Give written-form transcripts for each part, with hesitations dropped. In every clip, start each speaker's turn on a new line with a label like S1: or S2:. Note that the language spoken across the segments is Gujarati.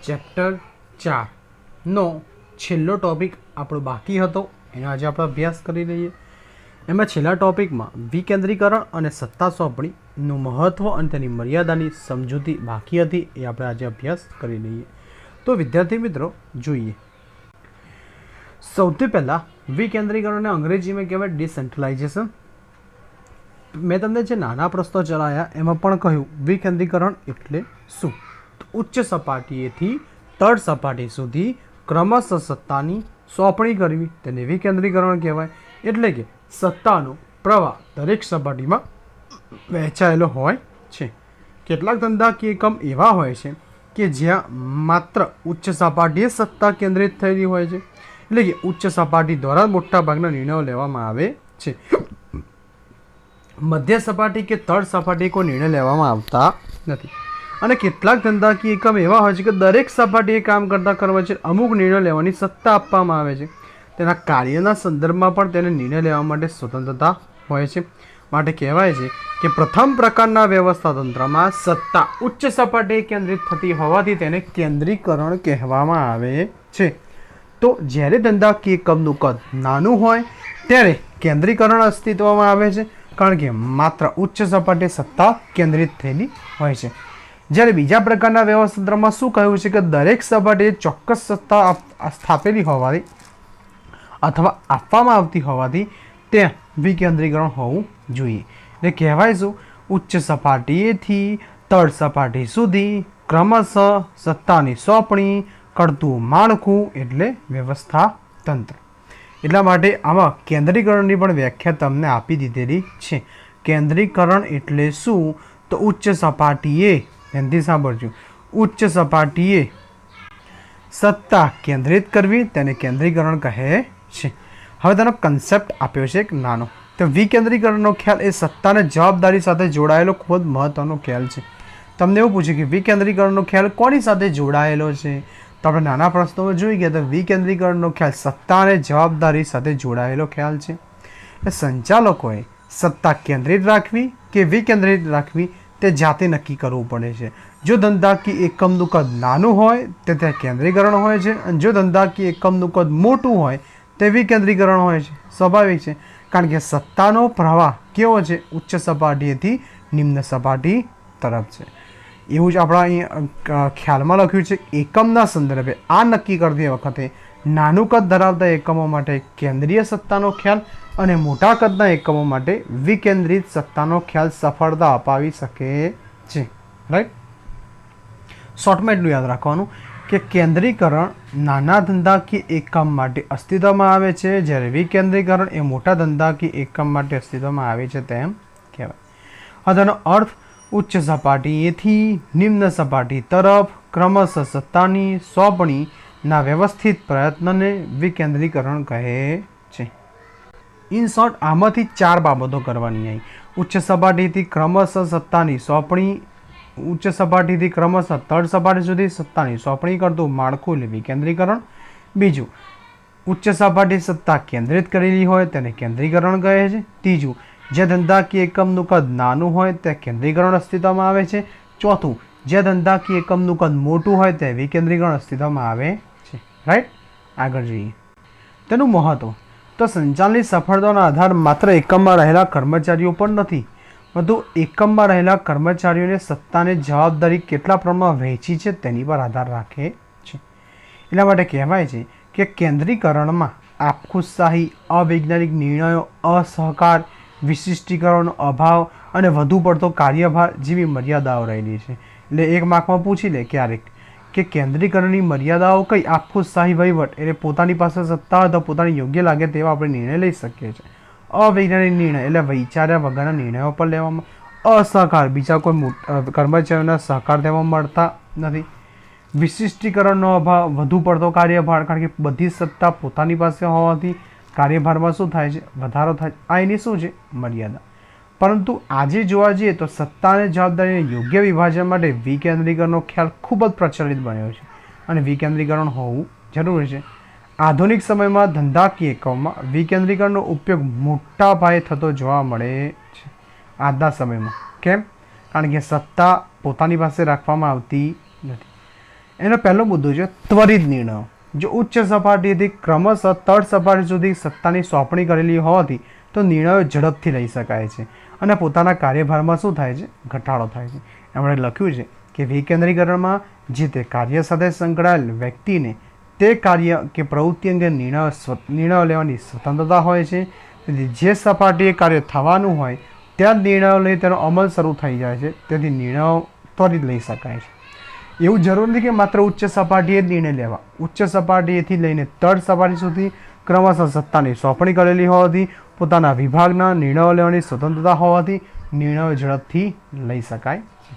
S1: ચેપ્ટર 4નો છેલ્લો ટોપિક આપણો બાકી હતો, એનો આજે આપણે અભ્યાસ કરી લઈએ. એમાં છેલ્લા ટોપિકમાં વિકેન્દ્રીકરણ અને સત્તા સોંપણીનું મહત્ત્વ અને તેની મર્યાદાની સમજૂતી બાકી હતી, એ આપણે આજે અભ્યાસ કરી લઈએ. તો વિદ્યાર્થી મિત્રો જોઈએ, સૌથી પહેલાં વિકેન્દ્રીકરણને અંગ્રેજીમાં કહેવાય ડિસેન્ટ્રલાઇઝેશન. મેં તમને જે નાના પ્રશ્નો ચલાવ્યા એમાં પણ કહ્યું વિકેન્દ્રીકરણ એટલે શું. ઉચ્ચ સપાટીએથી તળ સપાટી સુધી ક્રમશઃ સત્તાની સોંપણી કરવી તેને વિકેન્દ્રીકરણ કહેવાય. એટલે કે સત્તાનો પ્રવાહ દરેક સપાટીમાં વહેંચાયેલો હોય છે. કેટલાક ધંધાકીય એકમ એવા હોય છે કે જ્યાં માત્ર ઉચ્ચ સપાટીએ સત્તા કેન્દ્રિત થયેલી હોય છે. એટલે કે ઉચ્ચ સપાટી દ્વારા મોટાભાગના નિર્ણયો લેવામાં આવે છે. મધ્ય સપાટી કે તળ સપાટી કોઈ નિર્ણય લેવામાં આવતા નથી. અને કેટલાક ધંધાકીય એકમ એવા હોય છે કે દરેક સપાટીએ કામ કરતા કર્મચારી અમુક નિર્ણય લેવાની સત્તા આપવામાં આવે છે. તેના કાર્યના સંદર્ભમાં પણ તેને નિર્ણય લેવા માટે સ્વતંત્રતા હોય છે. માટે કહેવાય છે કે પ્રથમ પ્રકારના વ્યવસ્થા તંત્રમાં સત્તા ઉચ્ચ સપાટીએ કેન્દ્રિત થતી હોવાથી તેને કેન્દ્રીકરણ કહેવામાં આવે છે. તો જ્યારે ધંધાકીય એકમનું કદ નાનું હોય ત્યારે કેન્દ્રીકરણ અસ્તિત્વમાં આવે છે, કારણ કે માત્ર ઉચ્ચ સપાટીએ સત્તા કેન્દ્રિત થયેલી હોય છે. જ્યારે બીજા પ્રકારના વ્યવસ્થાતંત્રમાં શું કહ્યું છે કે દરેક સપાટીએ ચોક્કસ સત્તા સ્થાપેલી હોવાથી અથવા આપવામાં આવતી હોવાથી ત્યાં વિકેન્દ્રીકરણ હોવું જોઈએ. એટલે કહેવાય શું, ઉચ્ચ સપાટીએથી તળ સપાટી સુધી ક્રમશઃ સત્તાની સોંપણી કરતું માળખું એટલે વ્યવસ્થા તંત્ર. એટલા માટે આમાં કેન્દ્રીકરણની પણ વ્યાખ્યા તમને આપી દીધેલી છે. કેન્દ્રીકરણ એટલે શું, તો ઉચ્ચ સપાટીએ, ધ્યાનથી સાંભળજો, ઉચ્ચ સપાટીએ સત્તા કેન્દ્રિત કરવી તેને કેન્દ્રીકરણ કહે છે. હવે તેનો કન્સેપ્ટ આપ્યો છે એક નાનો. તો વિકેન્દ્રીકરણનો ખ્યાલ એ સત્તાને જવાબદારી સાથે જોડાયેલો ખૂબ જ મહત્વનો ખ્યાલ છે. તમને એવું પૂછે કે વિકેન્દ્રીકરણનો ખ્યાલ કોની સાથે જોડાયેલો છે, તો આપણે નાના પ્રશ્નોમાં જોઈ ગયા તો વિકેન્દ્રીકરણનો ખ્યાલ સત્તા અને જવાબદારી સાથે જોડાયેલો ખ્યાલ છે. સંચાલકોએ સત્તા કેન્દ્રિત રાખવી કે વિકેન્દ્રિત રાખવી તે જાતે નક્કી કરવું પડે છે. જો ધંધાકીય એકમનું કદ નાનું હોય તો ત્યાં કેન્દ્રીકરણ હોય છે, અને જો ધંધાકીય એકમનું કદ મોટું હોય તે વિકેન્દ્રીકરણ હોય છે. સ્વાભાવિક છે, કારણ કે સત્તાનો પ્રવાહ કેવો છે, ઉચ્ચ સપાટીએથી નિમ્ન સપાટી તરફ છે. એવું જ આપણા અહીં ખ્યાલમાં લખ્યું છે. એકમના સંદર્ભે આ નક્કી કરતી વખતે નાનું કદ ધરાવતા એકમો માટે કેન્દ્રીય સત્તાનો ખ્યાલ અને મોટા કદના એકમો માટે વિકેન્દ્રિત સત્તાનો ખ્યાલ સફળતા અપાવી શકે છે. રાઈટ. શોર્ટમાં એટલું યાદ રાખવાનું કે કેન્દ્રીકરણ નાના ધંધાકીય એકમ માટે અસ્તિત્વમાં આવે છે, જ્યારે વિકેન્દ્રીકરણ એ મોટા ધંધાકીય એકમ માટે અસ્તિત્વમાં આવે છે તેમ કહેવાય. હવે તેનો અર્થ, ઉચ્ચ સપાટીએથી નિમ્ન સપાટી તરફ ક્રમશઃ સત્તાની સોંપણીના વ્યવસ્થિત પ્રયત્નને વિકેન્દ્રીકરણ કહે છે. ઇન શોર્ટ, આમાંથી 4 બાબતો કરવાની આવી. ઉચ્ચ સપાટીથી ક્રમશઃ સત્તાની સોંપણી, ઉચ્ચ સપાટીથી ક્રમશઃ તળ સપાટી સુધી સત્તાની સોંપણી કરતું માળખું એટલે વિકેન્દ્રીકરણ. બીજું, ઉચ્ચ સપાટી સત્તા કેન્દ્રિત કરેલી હોય તેને કેન્દ્રીકરણ કહે છે. ત્રીજું, જે ધંધાકીય એકમનું કદ નાનું હોય તે કેન્દ્રીકરણ અસ્તિત્વમાં આવે છે. ચોથું, જે ધંધાકીય એકમનું કદ મોટું હોય તે વિકેન્દ્રીકરણ અસ્તિત્વમાં આવે છે. રાઈટ. આગળ જોઈએ. તેનું મહત્ત્વ, તો સંચાલનની સફળતાનો આધાર માત્ર એકમમાં રહેલા કર્મચારીઓ પર નથી, વધુ એકમમાં રહેલા કર્મચારીઓને સત્તાને જવાબદારી કેટલા પ્રમાણમાં વહેંચી છે તેની પર આધાર રાખે છે. એટલા માટે કહેવાય છે કે કેન્દ્રીકરણમાં આપખુદશાહી, અવૈજ્ઞાનિક નિર્ણયો, અસહકાર, વિશિષ્ટીકરણનો અભાવ અને વધુ પડતો કાર્યભાર જેવી મર્યાદાઓ રહેલી છે. એટલે એક માર્કમાં પૂછી લે ક્યારેક કે કેન્દ્રીકરણની મર્યાદાઓ કઈ. આપખુદશાહી વહીવટ એટલે પોતાની પાસે સત્તા હોય તો પોતાને યોગ્ય લાગે તેવા આપણે નિર્ણય લઈ શકીએ છીએ. અવૈજ્ઞાનિક નિર્ણય એટલે વિચાર્યા વગરના નિર્ણયો પર લેવામાં. અસહકાર, બીજા કોઈ કર્મચારીઓના સહકાર તેમાં મળતા નથી. વિશિષ્ટીકરણનો અભાવ, વધુ પડતો કાર્યભાર, કારણ કે બધી સત્તા પોતાની પાસે હોવાથી કાર્યભારમાં શું થાય છે, વધારો થાય. આ એની શું છે, મર્યાદા. પરંતુ આજે જોવા જઈએ તો સત્તા અને જવાબદારીને યોગ્ય વિભાજન માટે વિકેન્દ્રીકરણનો ખ્યાલ ખૂબ જ પ્રચલિત બન્યો છે, અને વિકેન્દ્રીકરણ હોવું જરૂરી છે. આધુનિક સમયમાં ધંધાકીય એકમોમાં વિકેન્દ્રીકરણનો ઉપયોગ મોટા પાયે થતો જોવા મળે છે આજના સમયમાં. કેમ? કારણ કે સત્તા પોતાની પાસે રાખવામાં આવતી નથી. એનો પહેલો મુદ્દો છે ત્વરિત નિર્ણયો. જો ઉચ્ચ સપાટીથી ક્રમશઃ તળ સપાટી સુધી સત્તાની સોંપણી કરેલી હોવાથી તો નિર્ણયો ઝડપથી લઈ શકાય છે અને પોતાના કાર્યભારમાં શું થાય છે? ઘટાડો થાય છે. એમણે લખ્યું છે કે વિકેન્દ્રીકરણમાં જે તે કાર્ય સાથે સંકળાયેલ વ્યક્તિને તે કાર્ય કે પ્રવૃત્તિ અંગે નિર્ણયો લેવાની સ્વતંત્રતા હોય છે. તેથી જે સપાટીએ કાર્ય થવાનું હોય ત્યાં જ નિર્ણયો લઈ તેનો અમલ શરૂ થઈ જાય છે. તેથી નિર્ણયો ત્વરિત લઈ શકાય છે. એવું જરૂર નથી કે માત્ર ઉચ્ચ સપાટીએ જ નિર્ણય લેવા. ઉચ્ચ સપાટીએથી લઈને તળ સપાટી સુધી ક્રમશઃ સત્તાની સોંપણી કરેલી હોવાથી પોતાના વિભાગના નિર્ણયો લેવાની સ્વતંત્રતા હોવાથી નિર્ણયો ઝડપથી લઈ શકાય છે.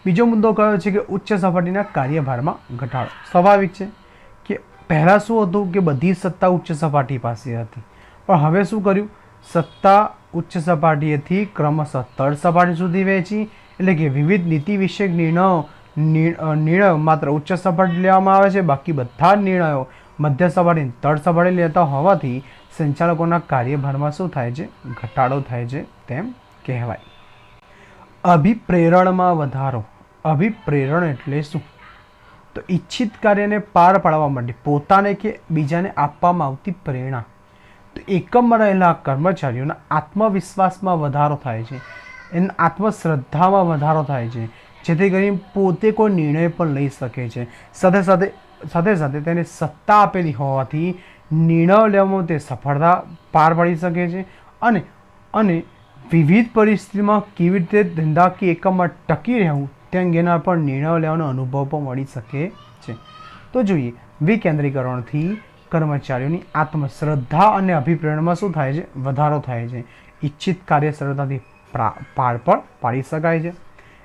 S1: બીજો મુદ્દો કયો છે કે ઉચ્ચ સપાટીના કાર્યભારમાં ઘટાડો. સ્વાભાવિક છે કે પહેલાં શું હતું કે બધી સત્તા ઉચ્ચ સપાટી પાસે હતી, પણ હવે શું કર્યું? સત્તા ઉચ્ચ સપાટીએથી ક્રમશઃ તળ સપાટી સુધી વહેંચી. એટલે કે વિવિધ નીતિ વિષયક નિર્ણયો માત્ર ઉચ્ચ સપાટી લેવામાં આવે છે, બાકી બધા જ નિર્ણયો મધ્ય સપાટી તળ સપાટી લેતા હોવાથી સંચાલકોના કાર્યભારમાં શું થાય છે? ઘટાડો થાય છે તેમ કહેવાય. અભિપ્રેરણમાં વધારો. અભિપ્રેરણ એટલે શું? તો ઈચ્છિત કાર્યને પાર પાડવા માટે પોતાને કે બીજાને આપવામાં આવતી પ્રેરણા. તો એકમમાં રહેલા કર્મચારીઓના આત્મવિશ્વાસમાં વધારો થાય છે, એના આત્મશ્રદ્ધામાં વધારો થાય છે, જેથી કરીને પોતે કોઈ નિર્ણય પણ લઈ શકે છે. સાથે સાથે તેને સત્તા આપેલી હોવાથી નિર્ણયો લેવામાં તે સફળતા પાર પાડી શકે છે અને વિવિધ પરિસ્થિતિમાં કેવી રીતે ધંધાકીય એકમમાં ટકી રહેવું તે અંગેના પણ નિર્ણયો લેવાનો અનુભવ પણ મળી શકે છે. તો જોઈએ, વિકેન્દ્રીકરણથી કર્મચારીઓની આત્મશ્રદ્ધા અને અભિપ્રેરણમાં શું થાય છે? વધારો થાય છે. ઈચ્છિત કાર્ય સરળતાથી પાર પણ પાડી શકાય છે.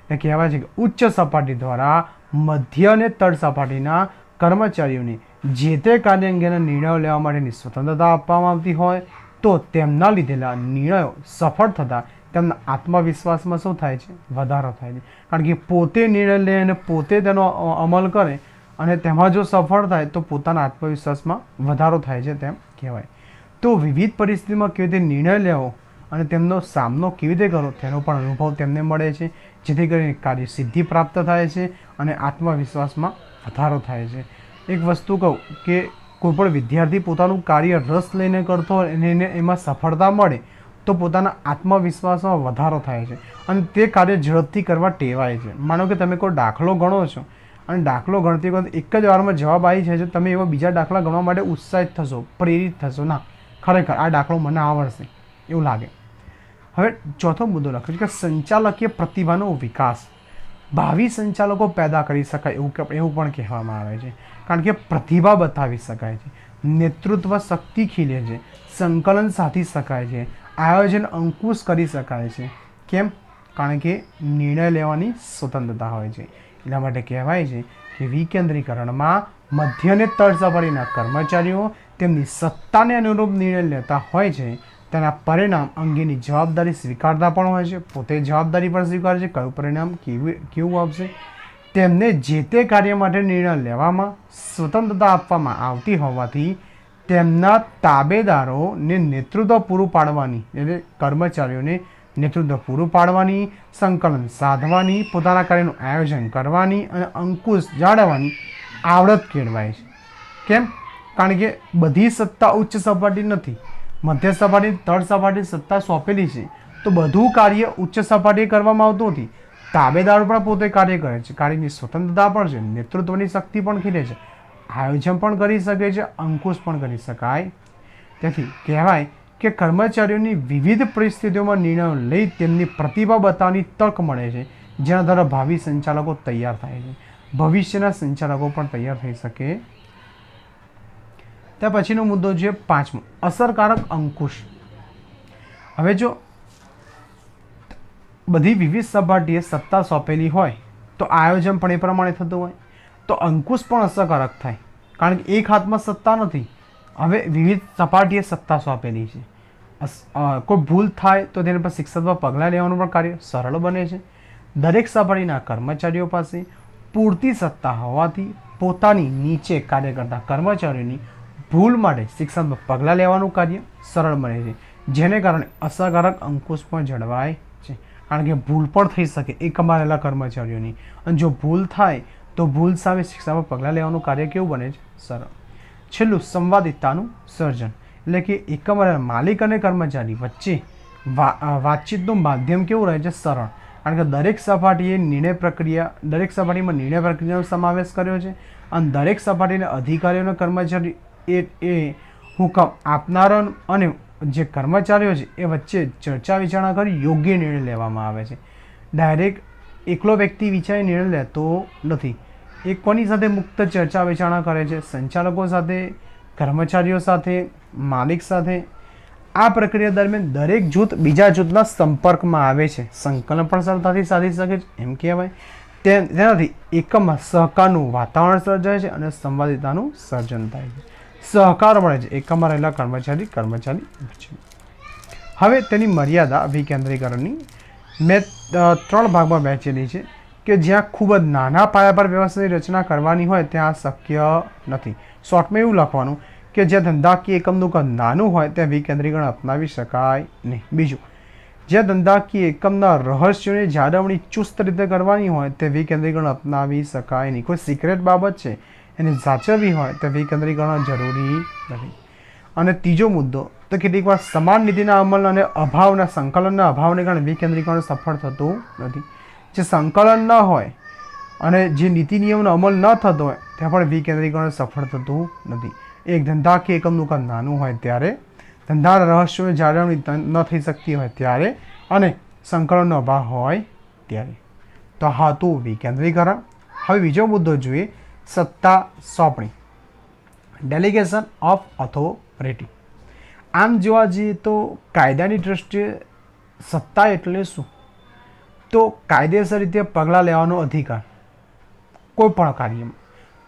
S1: એ કહેવાય છે કે ઉચ્ચ સપાટી દ્વારા મધ્ય અને તળ સપાટીના કર્મચારીઓને જે તે કાર્ય અંગેના નિર્ણયો લેવા માટેની સ્વતંત્રતા આપવામાં આવતી હોય તો તેમના લીધેલા નિર્ણયો સફળ થતાં તેમના આત્મવિશ્વાસમાં શું થાય છે? વધારો થાય છે. કારણ કે પોતે નિર્ણય લે અને પોતે તેનો અમલ કરે અને તેમાં જો સફળ થાય તો પોતાના આત્મવિશ્વાસમાં વધારો થાય છે તેમ કહેવાય. તો વિવિધ પરિસ્થિતિમાં કેવી રીતે નિર્ણય લેવો અને તેમનો સામનો કેવી રીતે કરવો તેનો પણ અનુભવ તેમને મળે છે, જેથી કરીને કાર્ય સિદ્ધિ પ્રાપ્ત થાય છે અને આત્મવિશ્વાસમાં વધારો થાય છે. એક વસ્તુ કહું કે કોઈપણ વિદ્યાર્થી પોતાનું કાર્ય રસ લઈને કરતો હોય અને એને એમાં સફળતા મળે તો પોતાના આત્મવિશ્વાસમાં વધારો થાય છે અને તે કાર્ય ઝડપથી કરવા ટેવાય છે. માનો કે તમે કોઈ દાખલો ગણો છો અને દાખલો ગણતી વખતે એક જ વારમાં જવાબ આવી જાય છે, તમે એવા બીજા દાખલા ગણવા માટે ઉત્સાહિત થશો, પ્રેરિત થશો. ના, ખરેખર આ દાખલો મને આવડશે એવું લાગે. હવે ચોથો મુદ્દો લખ્યો છે કે સંચાલકીય પ્રતિભાનો વિકાસ. ભાવિ સંચાલકો પેદા કરી શકાય એવું પણ કહેવામાં આવે છે, કારણ કે પ્રતિભા બતાવી શકાય છે, નેતૃત્વ શક્તિ ખીલે છે, સંકલન સાધી શકાય છે, આયોજન અંકુશ કરી શકાય છે. કેમ? કારણ કે નિર્ણય લેવાની સ્વતંત્રતા હોય છે. એટલા માટે કહેવાય છે કે વિકેન્દ્રીકરણમાં મધ્ય અને તળ સપાટીના કર્મચારીઓ તેમની સત્તાને અનુરૂપ નિર્ણય લેતા હોય છે. તેના પરિણામ અંગેની જવાબદારી સ્વીકારતા પણ હોય છે, પોતે જવાબદારી પણ સ્વીકારે છે, કયું પરિણામ કેવું આવશે. તેમને જે તે કાર્ય માટે નિર્ણય લેવામાં સ્વતંત્રતા આપવામાં આવતી હોવાથી તેમના તાબેદારોને નેતૃત્વ પૂરું પાડવાની, એટલે કર્મચારીઓને નેતૃત્વ પૂરું પાડવાની, સંકલન સાધવાની, પોતાના કાર્યનું આયોજન કરવાની અને અંકુશ જાળવવાની આવડત કેળવાય છે. કેમ? કારણ કે બધી સત્તા ઉચ્ચ સપાટી નથી, મધ્ય સપાટી તળ સપાટી સત્તા સોંપેલી છે, તો બધું કાર્ય ઉચ્ચ સપાટીએ કરવામાં આવતું નથી. તાબેદારો પણ પોતે કાર્ય કરે છે, કાર્યની સ્વતંત્રતા પણ છે, નેતૃત્વની શક્તિ પણ ખીલે છે, આયોજન પણ કરી શકે છે, અંકુશ પણ કરી શકાય. તેથી કહેવાય કે કર્મચારીઓની વિવિધ પરિસ્થિતિઓમાં નિર્ણયો લઈ તેમની પ્રતિભા બતાવવાની તક મળે છે, જેના દ્વારા ભાવિ સંચાલકો તૈયાર થાય છે, ભવિષ્યના સંચાલકો પણ તૈયાર થઈ શકે. ત્યાર પછીનો મુદ્દો છે પાંચમો, અસરકારક અંકુશ. હવે જો બધી વિવિધ સપાટીએ સત્તા સોંપેલી હોય તો આયોજન પણ એ પ્રમાણે થતું હોય તો અંકુશ પણ અસરકારક થાય, કારણ કે એક હાથમાં સત્તા નથી. હવે વિવિધ સપાટીએ સત્તા સોંપેલી છે, કોઈ ભૂલ થાય તો તેના પર શિક્ષાત્મક પગલાં લેવાનું પણ કાર્ય સરળ બને છે. દરેક સપાટીના કર્મચારીઓ પાસે પૂરતી સત્તા હોવાથી પોતાની નીચે કાર્ય કરતા કર્મચારીઓની ભૂલ માટે શિક્ષાત્મક પગલાં લેવાનું કાર્ય સરળ બને છે, જેને કારણે અસરકારક અંકુશ પણ જળવાય છે. કારણ કે ભૂલ પણ થઈ શકે એકમાં રહેલા કર્મચારીઓની, અને જો ભૂલ થાય તો ભૂલ સામે શિક્ષા પર પગલાં લેવાનું કાર્ય કેવું બને છે? સરળ. છેલ્લું સંવાદિતાનું સર્જન, એટલે કે એકમ માલિક અને કર્મચારી વચ્ચે વાતચીતનું માધ્યમ કેવું રહે છે? સરળ. કારણ કે દરેક સપાટીએ દરેક સપાટીમાં નિર્ણય પ્રક્રિયાનો સમાવેશ કર્યો છે અને દરેક સપાટીને અધિકારીઓ અને કર્મચારી એ હુકમ આપનારા અને જે કર્મચારીઓ છે એ વચ્ચે ચર્ચા વિચારણા કરી યોગ્ય નિર્ણય લેવામાં આવે છે. ડાયરેક્ટ એકલો વ્યક્તિ વિચારી નિર્ણય લેતો નથી. એ કોની સાથે મુક્ત ચર્ચા વિચારણા કરે છે? સંચાલકો સાથે, કર્મચારીઓ સાથે, માલિક સાથે. આ પ્રક્રિયા દરમિયાન દરેક જૂથ બીજા જૂથના સંપર્કમાં આવે છે. સંકલન પણ સરળતાથી સાધી શકે છે એમ કહેવાય. તેનાથી એકમમાં સહકારનું વાતાવરણ સર્જાય છે અને સંવાદિતાનું સર્જન થાય છે. સહકાર મળે છે એકમમાં રહેલા કર્મચારી વચ્ચે. હવે તેની મર્યાદા વિકેન્દ્રીકરણની મેં 3 ભાગમાં વહેંચેલી છે કે જ્યાં ખૂબ જ નાના પાયા પર વ્યવસ્થાની રચના કરવાની હોય ત્યાં શક્ય નથી. શોર્ટમાં એવું લખવાનું કે જ્યાં ધંધાકીય એકમનું કદ નાનું હોય ત્યાં વિકેન્દ્રીકરણ અપનાવી શકાય નહીં. બીજું, જ્યાં ધંધાકીય એકમના રહસ્યોની જાળવણી ચુસ્ત રીતે કરવાની હોય તે વિકેન્દ્રીકરણ અપનાવી શકાય નહીં. કોઈ સિક્રેટ બાબત છે એને સાચવવી હોય તો વિકેન્દ્રીકરણ જરૂરી નથી. અને ત્રીજો મુદ્દો તો કેટલીક વાર સમાન નીતિના અમલ અને અભાવના સંકલનના અભાવને કારણે વિકેન્દ્રીકરણ સફળ થતું નથી. જે સંકલન ન હોય અને જે નીતિ નિયમનો અમલ ન થતો હોય ત્યાં પણ વિકેન્દ્રીકરણ સફળ થતું નથી. એક ધંધાકીય એકમનું કદ નાનું હોય ત્યારે, ધંધાના રહસ્યોની જાળવણી ન થઈ શકતી હોય ત્યારે અને સંકલનનો અભાવ હોય ત્યારે. તો હા તો વિકેન્દ્રીકરણ. હવે બીજો મુદ્દો જોઈએ, સત્તા સોંપણી, ડેલિગેશન ઓફ ઓથોરિટી. આમ જોવા જઈએ તો કાયદાની દૃષ્ટિએ સત્તા એટલે શું? તો કાયદેસર રીતે પગલાં લેવાનો અધિકાર. કોઈ પણ કાર્યમાં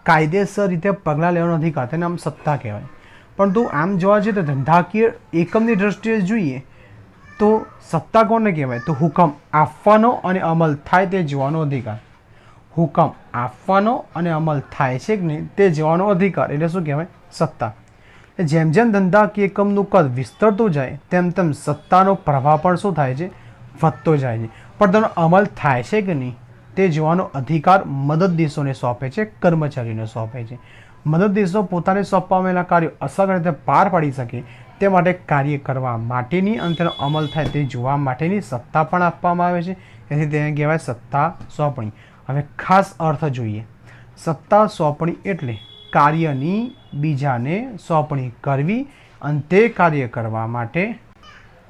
S1: કાયદેસર રીતે પગલાં લેવાનો અધિકાર, તેને આમ સત્તા કહેવાય. પરંતુ આમ જોવા જઈએ તો ધંધાકીય એકમની દૃષ્ટિએ જોઈએ તો સત્તા કોને કહેવાય? તો હુકમ આપવાનો અને અમલ થાય તે જોવાનો અધિકાર. હુકમ આપવાનો અને અમલ થાય છે કે નહીં તે જોવાનો અધિકાર એટલે શું કહેવાય? સત્તા. જેમ જેમ ધંધાકીય એકમનું કદ વિસ્તરતું જાય તેમ તેમ સત્તાનો પ્રભાવ પણ શું થાય છે? વધતો જાય છે. પણ તેનો અમલ થાય છે કે નહીં તે જોવાનો અધિકાર મદદનીશોને સોંપે છે, કર્મચારીને સોંપે છે. મદદનીશો પોતાને સોંપવાના કાર્યો અસરકારક રીતે પાર પાડી શકે તે માટે કાર્ય કરવા માટેની અને તેનો અમલ થાય તે જોવા માટેની સત્તા પણ આપવામાં આવે છે. તેથી તેને કહેવાય સત્તા સોંપણી. હવે ખાસ અર્થ જોઈએ. સત્તા સોંપણી એટલે કાર્યની બીજાને સોંપણી કરવી અને તે કાર્ય કરવા માટે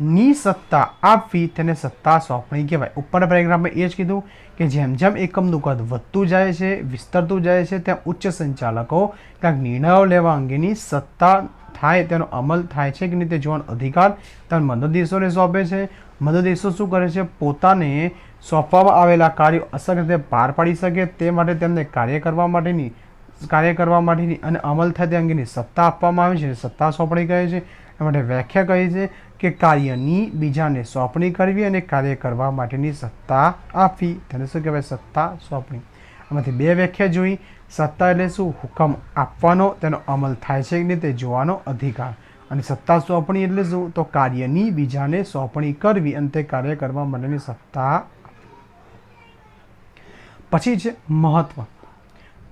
S1: ની સત્તા આપવી તેને સત્તા સોંપણી કહેવાય. ઉપરના પેરેગ્રાફમાં એ જ કીધું કે જેમ જેમ એકમનું કદ વધતું જાય છે, વિસ્તરતું જાય છે, ત્યાં ઉચ્ચ સંચાલકો ક્યાંક નિર્ણયો લેવા અંગેની સત્તા થાય, તેનો અમલ થાય છે કે નહીં તે જોવાનો અધિકાર તેના મદદનીશોને સોંપે છે. મદદનીશો શું કરે છે? પોતાને સોંપવામાં આવેલા કાર્યો અસરકારક રીતે પાર પાડી શકે તે માટે તેમને કાર્ય કરવા માટેની અને અમલ થાય તે અંગેની સત્તા આપવામાં આવે છે. સત્તા સોંપણી કહે છે. એ માટે વ્યાખ્યા કહે છે કે કાર્યની બીજાને સોંપણી કરવી અને કાર્ય કરવા માટેની સત્તા આપવી તેને શું કહેવાય? સત્તા સોંપણી. આમાંથી 2 વ્યાખ્યા જોઈ. સત્તા એટલે શું? હુકમ આપવાનો, તેનો અમલ થાય છે કે નહીં તે જોવાનો અધિકાર. અને સત્તા સોંપણી એટલે શું? તો કાર્યની બીજાને સોંપણી કરવી અને તે કાર્ય કરવા માટેની સત્તા. પછી છે મહત્વ.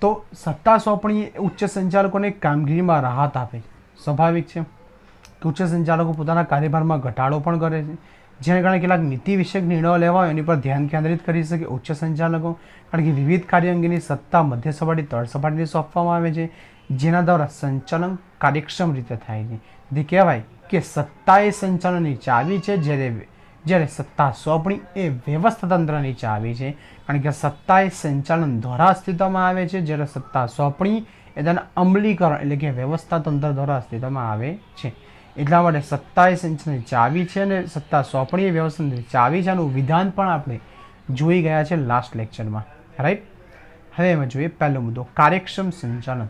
S1: તો સત્તા સોંપણી ઉચ્ચ સંચાલકોને કામગીરીમાં રાહત આપે છે. સ્વાભાવિક છે કે ઉચ્ચ સંચાલકો પોતાના કાર્યભારમાં ઘટાડો પણ કરે છે, જેને કારણે કેટલાક નીતિ વિષયક નિર્ણયો લેવા હોય એની પર ધ્યાન કેન્દ્રિત કરી શકે ઉચ્ચ સંચાલકો. કારણ કે વિવિધ કાર્ય અંગેની સત્તા મધ્ય સપાટી, તળ સપાટીને સોંપવામાં આવે છે, જેના દ્વારા સંચાલન કાર્યક્ષમ રીતે થાય છે. તે કહેવાય કે સત્તા એ સંચાલનની ચાવી છે, જ્યારે સત્તા સોંપણી એ વ્યવસ્થાતંત્રની ચાવી છે. કારણ કે સત્તા એ સંચાલન દ્વારા અસ્તિત્વમાં આવે છે, જ્યારે સત્તા સોંપણી એ તેના અમલીકરણ એટલે કે વ્યવસ્થાતંત્ર દ્વારા અસ્તિત્વમાં આવે છે. એટલા માટે સત્તા એ સંચાલનની ચાવી છે અને સત્તા સોંપણી એ વ્યવસ્થાની ચાવી છે. આનું વિધાન પણ આપણે જોઈ ગયા છે લાસ્ટ લેક્ચરમાં, રાઈટ. હવે એમાં જોઈએ પહેલો મુદ્દો, કાર્યક્ષમ સંચાલન.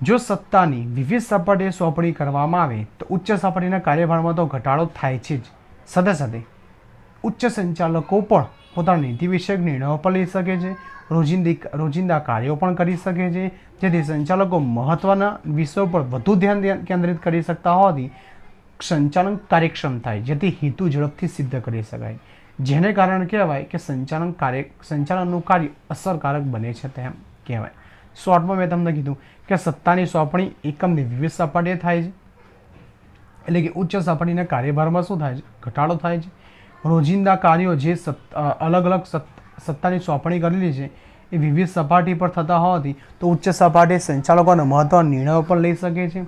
S1: જો સત્તાની વિવિધ સપાટીએ સોંપણી કરવામાં આવે તો ઉચ્ચ સપાટીના કાર્યભારમાં તો ઘટાડો થાય છે જ, સાથે સાથે ઉચ્ચ સંચાલકો પણ પોતાના નીતિ વિષયક નિર્ણયો પણ લઈ શકે છે, રોજિંદા કાર્યો પણ કરી શકે છે, જેથી સંચાલકો મહત્ત્વના વિષયો પર વધુ ધ્યાન કેન્દ્રિત કરી શકતા હોવાથી સંચાલન કાર્યક્ષમ થાય, જેથી હેતુ ઝડપથી સિદ્ધ કરી શકાય. જેને કારણે કહેવાય કે સંચાલનનું કાર્ય અસરકારક બને છે તેમ કહેવાય. શોર્ટમાં મેં તમને કીધું કે સત્તાની સોંપણી એકમની વિવિધ સપાટીએ થાય છે, એટલે કે ઉચ્ચ સપાટીના કાર્યભારમાં શું થાય છે? ઘટાડો થાય છે. રોજિંદા કાર્યો જે અલગ અલગ સત્તાની સોંપણી કરેલી છે એ વિવિધ સપાટી પર થતા હોવાથી તો ઉચ્ચ સપાટી સંચાલકોના મહત્વના નિર્ણયો પણ લઈ શકે છે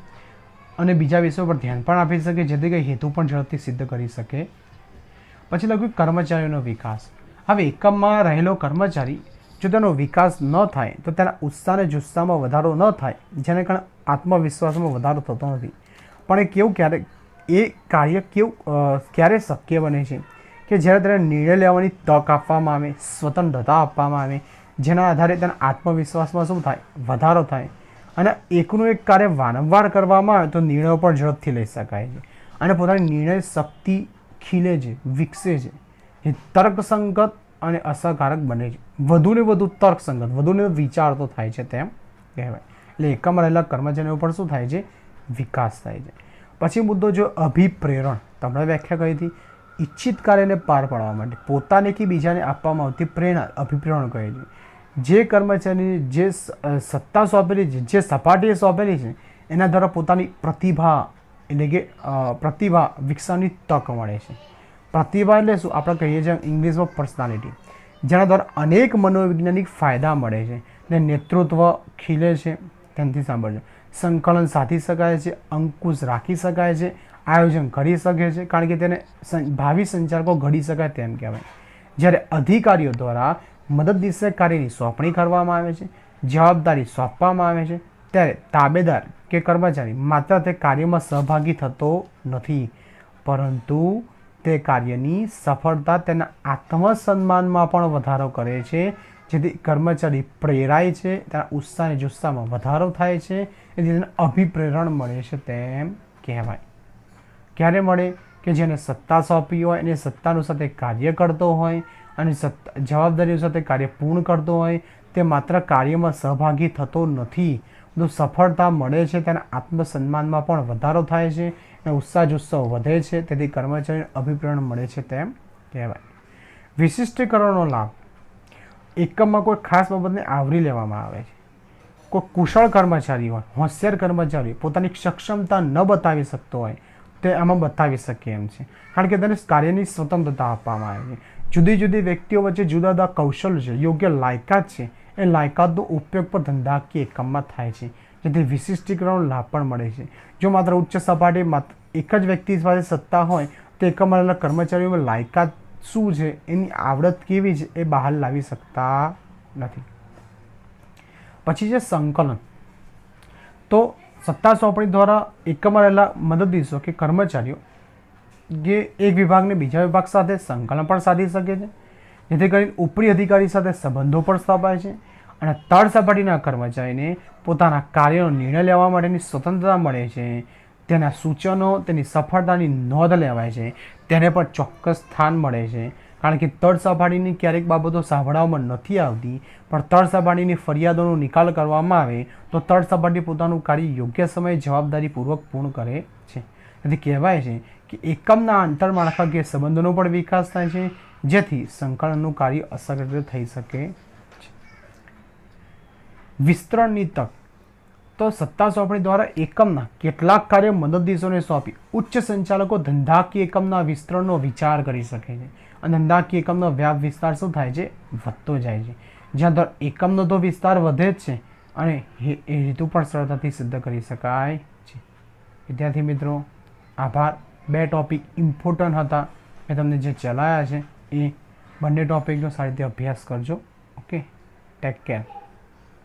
S1: અને બીજા વિષયો પર ધ્યાન પણ આપી શકે, જેથી કંઈ હેતુ પણ ઝડપથી સિદ્ધ કરી શકે. પછી લખ્યું કર્મચારીઓનો વિકાસ. હવે એકમમાં રહેલો કર્મચારી જો તેનો વિકાસ ન થાય તો તેના ઉત્સાહ અને જુસ્સામાં વધારો ન થાય, જેને કારણે આત્મવિશ્વાસમાં વધારો થતો નથી. પણ એ કેવું ક્યારે શક્ય બને છે કે જ્યારે તેને નિર્ણય લેવાની તક આપવામાં આવે, સ્વતંત્રતા આપવામાં આવે, જેના આધારે તેના આત્મવિશ્વાસમાં શું થાય? વધારો થાય. અને એકનું એક કાર્ય વારંવાર કરવામાં આવે તો નિર્ણયો પણ ઝડપથી લઈ શકાય છે અને પોતાની નિર્ણય શક્તિ ખીલે છે, વિકસે છે. એ તર્કસંગત અને અસરકારક બને છે. વધુને વધુ તર્કસંગત, વધુને વિચારતો થાય છે તેમ કહેવાય. એટલે એકમ રહેલા કર્મચારીઓ પર શું થાય છે? વિકાસ થાય છે. પછી મુદ્દો જો અભિપ્રેરણ, તમને વ્યાખ્યા કરી હતી, ઈચ્છિત કાર્યને પાર પાડવા માટે પોતાને કે બીજાને આપવામાં આવતી પ્રેરણા અભિપ્રેરણ કહે છે. જે કર્મચારીને જે સત્તા સોંપેલી છે, જે સપાટીએ સોંપેલી છે, એના દ્વારા પોતાની પ્રતિભા એટલે કે પ્રતિભા વિકસાવવાની તક મળે છે. પ્રતિભા એટલે શું? આપણે કહીએ છીએ ઇંગ્લિશમાં પર્સનાલિટી, જેના દ્વારા અનેક મનોવૈજ્ઞાનિક ફાયદા મળે છે. ને નેતૃત્વ ખીલે છે, તેનાથી સાંભળજો. સંકલન સાધી શકાય છે, અંકુશ રાખી શકાય છે, આયોજન કરી શકે છે, કારણ કે તેને ભાવિ સંચાલકો ઘડી શકાય તેમ કહેવાય. જ્યારે અધિકારીઓ દ્વારા મદદનીશ કાર્યની સોંપણી કરવામાં આવે છે, જવાબદારી સોંપવામાં આવે છે, ત્યારે તાબેદાર કે કર્મચારી માત્ર તે કાર્યમાં સહભાગી થતો નથી, પરંતુ તે કાર્યની સફળતા તેના આત્મસન્માનમાં પણ વધારો કરે છે, જેથી કર્મચારી પ્રેરાય છે, તેના ઉત્સાહ અને જુસ્સામાં વધારો થાય છે, એથી તેને અભિપ્રેરણ મળે છે તેમ કહેવાય. ક્યારે મળે? કે જેને સત્તા સોંપી હોય અને સત્તાનું સાથે કાર્ય કરતો હોય અને જવાબદારીઓ સાથે કાર્ય પૂર્ણ કરતો હોય, તે માત્ર કાર્યમાં સહભાગી થતો નથી, તો સફળતા મળે છે, તેના આત્મસન્માનમાં પણ વધારો થાય છે અને ઉત્સાહ જુસ્સો વધે છે, તેથી કર્મચારીને અભિપ્રેરણ મળે છે તેમ કહેવાય. વિશિષ્ટીકરણનો લાભ. એકમમાં કોઈ ખાસ બાબતને આવરી લેવામાં આવે છે. કોઈ કુશળ કર્મચારી હોય, હોશિયાર કર્મચારી પોતાની સક્ષમતા ન બતાવી શકતો હોય, તે આમાં બતાવી શકે એમ છે, કારણ કે તેને કાર્યની સ્વતંત્રતા આપવામાં આવે છે. જુદી જુદી વ્યક્તિઓ વચ્ચે જુદા જુદા કૌશલ્ય છે, યોગ્ય લાયકાત છે, એ લાયકાતનો ઉપયોગ પણ ધંધાકીય એકમમાં થાય છે, જેથી વિશિષ્ટીકરણનો લાભ પણ મળે છે. જો માત્ર ઉચ્ચ સપાટી માત્ર એક જ વ્યક્તિ પાસે સત્તા હોય તો એકમમાં રહેલા કર્મચારીઓમાં લાયકાત શું છે, એની આવડત કેવી છે, એ બહાર લાવી શકતા નથી. પછી છે સંકલન. તો સત્તા સોંપણી દ્વારા એકમમાં રહેલા મદદનીશો કે કર્મચારીઓ જે એક વિભાગને બીજા વિભાગ સાથે સંકલન પણ સાધી શકે છે, જેથી કરીને ઉપરી અધિકારી સાથે સંબંધો પણ સ્થાપાય છે અને તળ સપાટીના કર્મચારીને પોતાના કાર્યનો નિર્ણય લેવા માટેની સ્વતંત્રતા મળે છે. તેના સૂચનો, તેની સફળતાની નોંધ લેવાય છે, તેને પણ ચોક્કસ સ્થાન મળે છે, કારણ કે તળ સપાટીની ક્યારેક બાબતો સાંભળવામાં નથી આવતી, પણ તળ સપાટીની ફરિયાદોનો નિકાલ કરવામાં આવે તો તળ સપાટી પોતાનું કાર્ય યોગ્ય સમયે જવાબદારીપૂર્વક પૂર્ણ કરે છે. તેથી કહેવાય છે કે એકમના આંતરમાળખાકીય સંબંધોનો પણ વિકાસ થાય છે, જેથી સંકલનનું કાર્ય અસરકારક થઈ શકે છે. વિસ્તરણની તક. તો સત્તા સોંપણી દ્વારા એકમના કેટલાક કાર્ય મદદનીશોને સોંપી ઉચ્ચ સંચાલકો ધંધાકીય એકમના વિસ્તરણનો વિચાર કરી શકે છે અને ધંધાકીય એકમનો વ્યાપ વિસ્તાર શું થાય છે? વધતો જાય છે. જ્યાં તો એકમનો તો વિસ્તાર વધે જ છે અને એ હેતુ પણ સરળતાથી સિદ્ધ કરી શકાય છે. વિદ્યાર્થી મિત્રો, આભાર. 2 ટોપિક ઇમ્પોર્ટન્ટ હતા, મેં તમને જે ચલાવ્યા છે એ બંને ટોપિકનો સારી રીતે અભ્યાસ કરજો. Okay, take care.